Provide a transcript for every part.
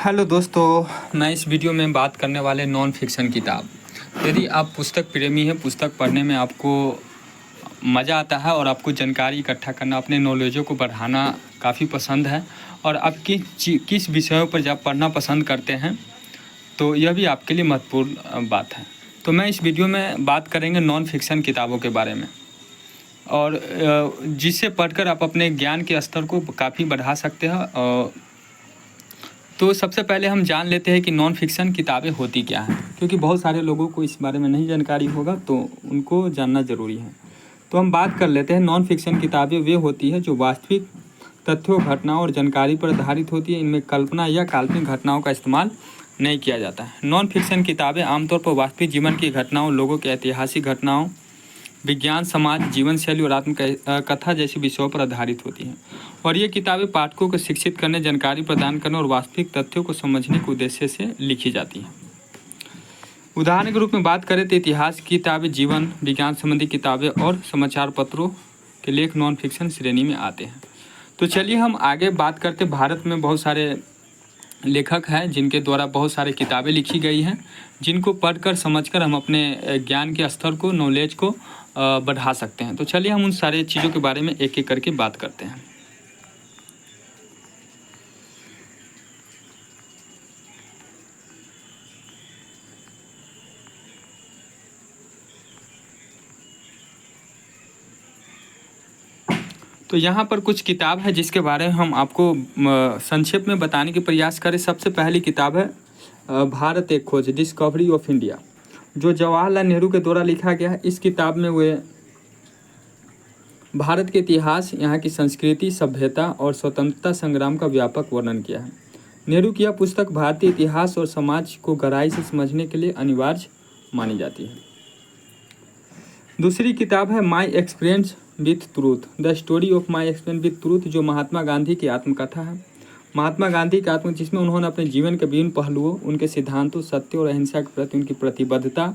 Hello दोस्तों, मैं इस वीडियो में बात करने वाले नॉन फिक्शन किताब। यदि आप पुस्तक प्रेमी हैं, पुस्तक पढ़ने में आपको मज़ा आता है और आपको जानकारी इकट्ठा करना, अपने नॉलेजों को बढ़ाना काफ़ी पसंद है और आप किस विषयों पर जब पढ़ना पसंद करते हैं तो यह भी आपके लिए महत्वपूर्ण बात है। तो मैं इस वीडियो में बात करेंगे नॉन फिक्शन किताबों के बारे में और जिसे पढ़कर आप अपने ज्ञान के स्तर को काफ़ी बढ़ा सकते हैं। तो सबसे पहले हम जान लेते हैं कि नॉन फिक्शन किताबें होती क्या हैं, क्योंकि बहुत सारे लोगों को इस बारे में नहीं जानकारी होगा तो उनको जानना ज़रूरी है। तो हम बात कर लेते हैं। नॉन फिक्शन किताबें वे होती है जो वास्तविक तथ्यों, घटनाओं और जानकारी पर आधारित होती है। इनमें कल्पना या काल्पनिक घटनाओं का इस्तेमाल नहीं किया जाता है। नॉन फिक्शन किताबें आमतौर पर वास्तविक जीवन की घटनाओं, लोगों के ऐतिहासिक घटनाओं, विज्ञान, समाज, जीवन शैली और आत्मकथा जैसी विषयों पर आधारित होती हैं और ये किताबें पाठकों को शिक्षित करने, जानकारी प्रदान करने और वास्तविक तथ्यों को समझने के उद्देश्य से लिखी जाती हैं। उदाहरण के रूप में बात करें तो इतिहास की किताबें, जीवन विज्ञान संबंधी किताबें और समाचार पत्रों के लेख नॉन फिक्शन श्रेणी में आते हैं। तो चलिए हम आगे बात करते। भारत में बहुत सारे लेखक हैं जिनके द्वारा बहुत सारी किताबें लिखी गई हैं, जिनको पढ़कर समझकर हम अपने ज्ञान के स्तर को, नॉलेज को बढ़ा सकते हैं। तो चलिए हम उन सारे चीज़ों के बारे में एक एक करके बात करते हैं। तो यहाँ पर कुछ किताब है जिसके बारे में हम आपको संक्षेप में बताने के प्रयास करें। सबसे पहली किताब है भारत एक खोज, डिस्कवरी ऑफ इंडिया, जो जवाहरलाल नेहरू के द्वारा लिखा गया है। इस किताब में वे भारत के इतिहास, यहाँ की संस्कृति, सभ्यता और स्वतंत्रता संग्राम का व्यापक वर्णन किया है। नेहरू की यह पुस्तक भारतीय इतिहास और समाज को गहराई से समझने के लिए अनिवार्य मानी जाती है। दूसरी किताब है my experience with truth, the story of my experience with truth, जो महात्मा गांधी की आत्मकथा है। महात्मा गांधी की आत्म जिसमें उन्होंने अपने जीवन के विभिन्न पहलुओं, उनके सिद्धांतों, सत्य और अहिंसा के प्रति उनकी प्रतिबद्धता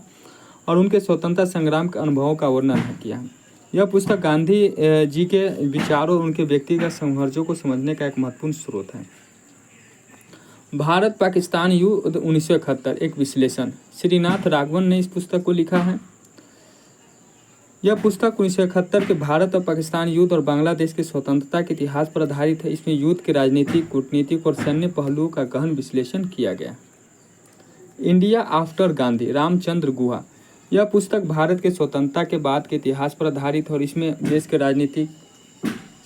और उनके स्वतंत्रता संग्राम के अनुभवों का वर्णन किया है। यह पुस्तक गांधी जी के विचारों और उनके व्यक्तिगत संघर्षों को समझने का एक महत्वपूर्ण स्रोत है। भारत पाकिस्तान युद्ध 1971, एक विश्लेषण, श्रीनाथ राघवन ने इस पुस्तक को लिखा है। यह पुस्तक 1971 के भारत और पाकिस्तान युद्ध और बांग्लादेश के स्वतंत्रता के इतिहास पर आधारित है। इसमें युद्ध के राजनीतिक, कूटनीतिक और सैन्य पहलुओं का गहन विश्लेषण किया गया। इंडिया आफ्टर गांधी, रामचंद्र गुहा, यह पुस्तक भारत के स्वतंत्रता के बाद के इतिहास पर आधारित है और इसमें देश के राजनीतिक,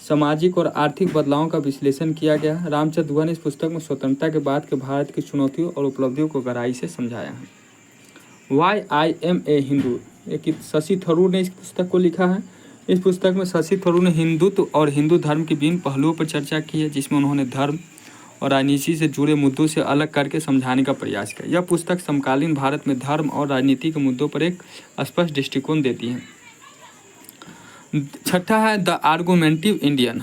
सामाजिक और आर्थिक बदलावों का विश्लेषण किया गया। रामचंद्र गुहा ने इस पुस्तक में स्वतंत्रता के बाद के भारत की चुनौतियों और उपलब्धियों को गहराई से समझाया है। Why I am a Hindu, एक शशि थरूर ने इस पुस्तक को लिखा है। इस पुस्तक में शशि थरूर ने हिंदुत्व और हिंदू धर्म के विभिन्न पहलुओं पर चर्चा की है, जिसमें उन्होंने धर्म और राजनीति से जुड़े मुद्दों से अलग करके समझाने का प्रयास किया। यह पुस्तक समकालीन भारत में धर्म और राजनीति के मुद्दों पर एक स्पष्ट दृष्टिकोण देती है। छठा है द आर्गुमेंटिव इंडियन,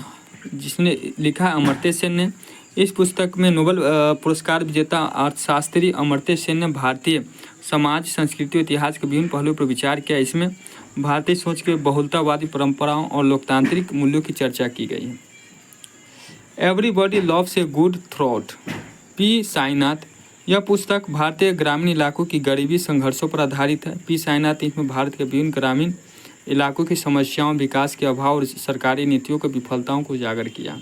जिसने लिखा है अमर्त्य सेन ने। इस पुस्तक में नोबेल पुरस्कार विजेता अर्थशास्त्री अमर्त्य सेन ने भारतीय समाज, संस्कृति और इतिहास के विभिन्न पहलुओं पर विचार किया। इसमें भारतीय सोच के बहुलतावादी परंपराओं और लोकतांत्रिक मूल्यों की चर्चा की गई है। Everybody loves a good throat, P Sainath, यह पुस्तक भारतीय ग्रामीण इलाकों की गरीबी संघर्षों पर आधारित है। पी साईनाथ इसमें भारत के विभिन्न ग्रामीण इलाकों की समस्याओं, विकास के अभाव और सरकारी नीतियों की विफलताओं को उजागर किया।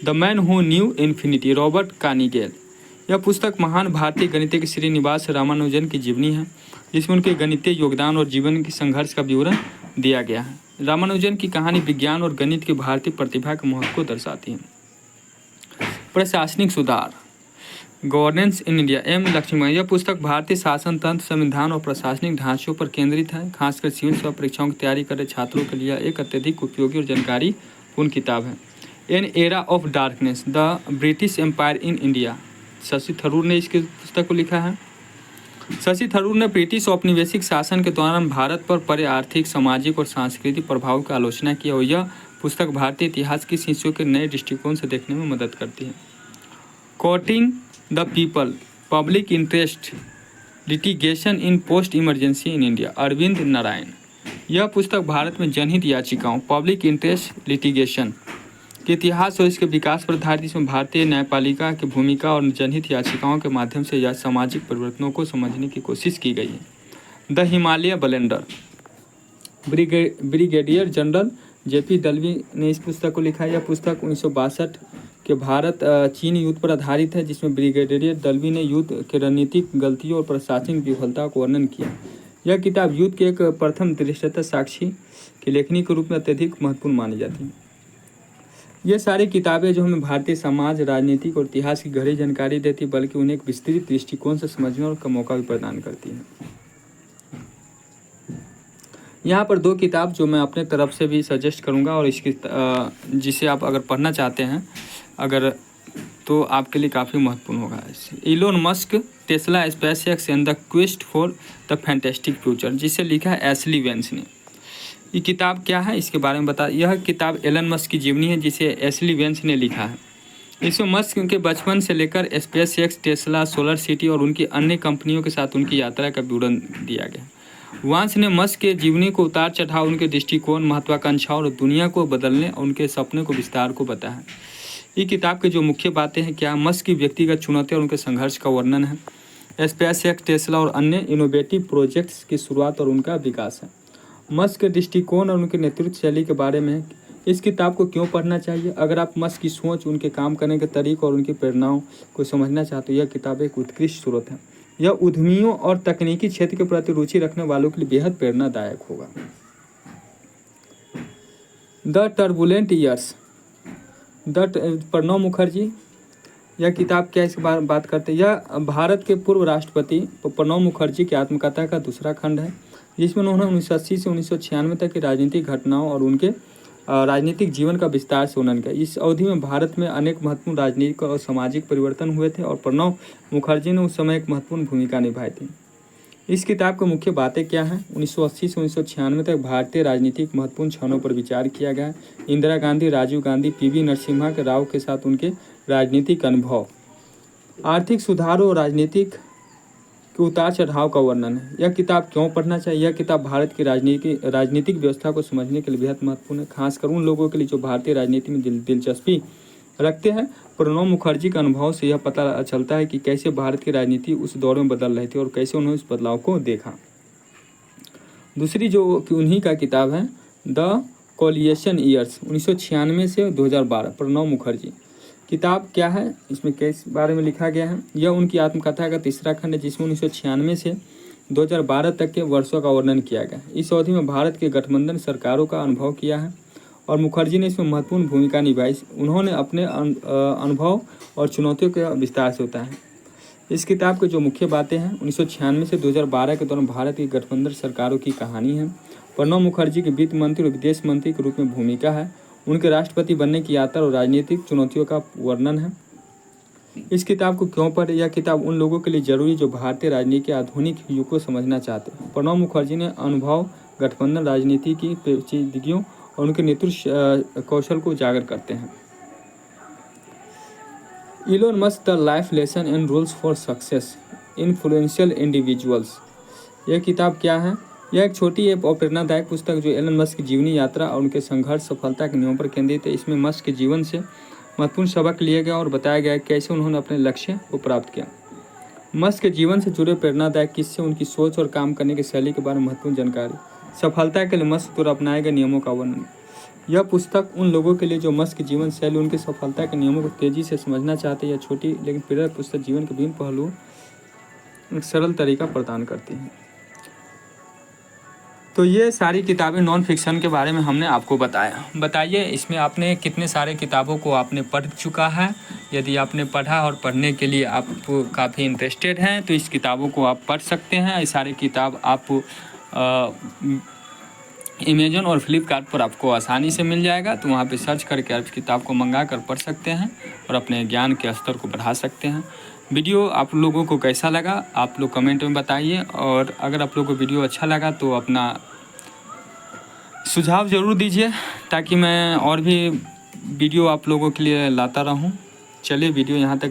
The man who knew infinity, Robert Kanigel, यह पुस्तक महान भारतीय गणितज्ञ श्रीनिवास रामानुजन की जीवनी है, जिसमें उनके गणितीय योगदान और जीवन के संघर्ष का विवरण दिया गया है। रामानुजन की कहानी विज्ञान और गणित की भारतीय प्रतिभा के महत्व को दर्शाती है। प्रशासनिक सुधार, governance in India, M Lakshmibai, यह पुस्तक भारतीय शासन तंत्र, संविधान और प्रशासनिक ढांचों पर केंद्रित है, खासकर सिविल सेवा परीक्षाओं की तैयारी कर रहे छात्रों के लिए एक अत्यधिक उपयोगी और जानकारी पूर्ण किताब है। An era of darkness, the British empire in India, Shashi Tharoor ने इसकी पुस्तक को लिखा है। शशि थरूर ने ब्रिटिश औपनिवेशिक शासन के दौरान भारत पर पड़े आर्थिक, सामाजिक और सांस्कृतिक प्रभाव की आलोचना की और यह पुस्तक भारतीय इतिहास की शिष्यों के नए दृष्टिकोण से देखने में मदद करती है। Courting the people, public interest litigation in post emergency in India, Arvind Narayan, यह पुस्तक भारत में जनहित याचिकाओं, पब्लिक इंटरेस्ट लिटिगेशन कि इतिहास और इसके विकास पर आधारित इसमें भारतीय न्यायपालिका की भूमिका और जनहित याचिकाओं के माध्यम से या सामाजिक परिवर्तनों को समझने की कोशिश की गई है। The Himalaya blender, brigadier general JP Dalvi ने इस पुस्तक को लिखा है। यह पुस्तक 1962 के भारत चीन युद्ध पर आधारित है, जिसमें ब्रिगेडियर दलवी ने युद्ध के रणनीतिक गलतियों और प्रशासनिक विफलता को वर्णन किया। यह किताब युद्ध के एक प्रथम दृष्टता साक्षी की लेखनी के रूप में अत्यधिक महत्वपूर्ण मानी जाती है। ये सारी किताबें जो हमें भारतीय समाज, राजनीतिक और इतिहास की गहरी जानकारी देती, बल्कि उन्हें एक विस्तृत दृष्टिकोण से समझने और का मौका भी प्रदान करती है। यहाँ पर 2 किताब जो मैं अपने तरफ से भी सजेस्ट करूँगा और इसकी जिसे आप अगर पढ़ना चाहते हैं अगर तो आपके लिए काफ़ी महत्वपूर्ण होगा। Elon Musk, Tesla, SpaceX and the quest for the fantastic future, जिसे लिखा है एशली वेंस ने। ये किताब क्या है इसके बारे में बता। यह किताब एलन मस्क की जीवनी है, जिसे एशली वेंस ने लिखा है। इसमें मस्क के बचपन से लेकर स्पेसएक्स, टेस्ला, सोलर सिटी और उनकी अन्य कंपनियों के साथ उनकी यात्रा का विवरण दिया गया। वांस ने मस्क के जीवनी को उतार चढ़ाव, उनके दृष्टिकोण, महत्वाकांक्षाओं और दुनिया को बदलने और उनके सपने को विस्तार को बताया। ये किताब की जो मुख्य बातें हैं क्या, मस्क की व्यक्तिगत चुनौतियां और उनके संघर्ष का वर्णन है। स्पेसएक्स, टेस्ला और अन्य इनोवेटिव प्रोजेक्ट्स की शुरुआत और उनका विकास है। मस्क के दृष्टिकोण और उनके नेतृत्व शैली के बारे में है। इस किताब को क्यों पढ़ना चाहिए? अगर आप मस्क की सोच, उनके काम करने के तरीके और उनकी प्रेरणाओं को समझना चाहते हो, यह किताब एक उत्कृष्ट स्रोत है। यह उद्यमियों और तकनीकी क्षेत्र के प्रति रुचि रखने वालों के लिए बेहद प्रेरणादायक होगा। The turbulent years, Pranab Mukherjee, यह किताब क्या इसके बारे में बात करते हैं। यह भारत के पूर्व राष्ट्रपति प्रणब मुखर्जी की आत्मकथा का दूसरा खंड है, जिसमें उन्होंने 1980 से 1996 तक की राजनीतिक घटनाओं और उनके राजनीतिक जीवन का विस्तार से वर्णन किया। इस अवधि में भारत में अनेक महत्वपूर्ण राजनीतिक और सामाजिक परिवर्तन हुए थे और प्रणब मुखर्जी ने उस समय एक महत्वपूर्ण भूमिका निभाई थी। इस किताब की मुख्य बातें क्या हैं? 1980 से 1996 तक भारतीय राजनीतिक महत्वपूर्ण क्षणों पर विचार किया गया। इंदिरा गांधी, राजीव गांधी, पीवी नरसिम्हा के राव के साथ उनके राजनीतिक अनुभव, आर्थिक सुधारों और राजनीतिक के उतार चढ़ाव का वर्णन है। यह किताब क्यों पढ़ना चाहिए? यह किताब भारत की राजनीतिक व्यवस्था को समझने के लिए बेहद महत्वपूर्ण है, खासकर उन लोगों के लिए जो भारतीय राजनीति में दिलचस्पी रखते हैं। प्रणब मुखर्जी के अनुभव से यह पता चलता है कि कैसे भारत की राजनीति उस दौर में बदल रही थी और कैसे उन्होंने उस बदलाव को देखा। दूसरी जो कि उन्हीं का किताब है, द कोलिएशन ईयर्स, 1996 से 2012, प्रणब मुखर्जी। किताब क्या है, इसमें किस बारे में लिखा गया है? यह उनकी आत्मकथा का तीसरा खंड है, जिसमें 1996 से 2012 तक के वर्षों का वर्णन किया गया। इस अवधि में भारत के गठबंधन सरकारों का अनुभव किया है और मुखर्जी ने इसमें महत्वपूर्ण भूमिका निभाई। उन्होंने अपने अनुभव और चुनौतियों के विस्तार से बताया है। इस किताब की जो मुख्य बातें हैं, 1996 से 2012 के दौरान भारत की गठबंधन सरकारों की कहानी है। प्रणब मुखर्जी की वित्त मंत्री और विदेश मंत्री के रूप में भूमिका है। उनके राष्ट्रपति बनने की यात्रा और राजनीतिक चुनौतियों का वर्णन है। इस किताब को क्यों पढ़े? यह किताब उन लोगों के लिए जरूरी जो भारतीय राजनीति के आधुनिक युग को समझना चाहते हैं। प्रणब मुखर्जी ने अनुभव, गठबंधन राजनीति की पेचीदगियों और उनके नेतृत्व कौशल को उजागर करते हैं। Elon Musk, the life lesson and rules for success, influential individuals. यह किताब क्या है? यह एक छोटी और प्रेरणादायक पुस्तक जो एलन मस्क की जीवनी यात्रा और उनके संघर्ष सफलता के नियमों पर केंद्रित है। इसमें मस्क के जीवन से महत्वपूर्ण सबक लिए गए और बताया गया कैसे उन्होंने अपने लक्ष्य को प्राप्त किया। मस्क के जीवन से जुड़े प्रेरणादायक किस्से, उनकी सोच और काम करने की शैली के बारे में महत्वपूर्ण जानकारी, सफलता के लिए मस्क द्वारा अपनाए गए नियमों का वर्णन। यह पुस्तक उन लोगों के लिए जो मस्क की जीवन शैली, उनकी सफलता के नियमों को तेजी से समझना चाहते हैं। यह छोटी लेकिन प्रेरक पुस्तक जीवन के विभिन्न पहलुओं एक सरल तरीका प्रदान करती है। तो ये सारी किताबें नॉन फिक्शन के बारे में हमने आपको बताया। बताइए इसमें आपने कितने सारे किताबों को आपने पढ़ चुका है। यदि आपने पढ़ा और पढ़ने के लिए आप काफ़ी इंटरेस्टेड हैं तो इस किताबों को आप पढ़ सकते हैं। ये सारी किताब आप अमेज़न और फ्लिपकार्ट पर आपको आसानी से मिल जाएगा, तो वहाँ पे सर्च करके आप किताब को मंगा कर पढ़ सकते हैं और अपने ज्ञान के स्तर को बढ़ा सकते हैं। वीडियो आप लोगों को कैसा लगा आप लोग कमेंट में बताइए, और अगर आप लोगों को वीडियो अच्छा लगा तो अपना सुझाव ज़रूर दीजिए ताकि मैं और भी वीडियो आप लोगों के लिए लाता रहूं। चलिए वीडियो यहाँ तक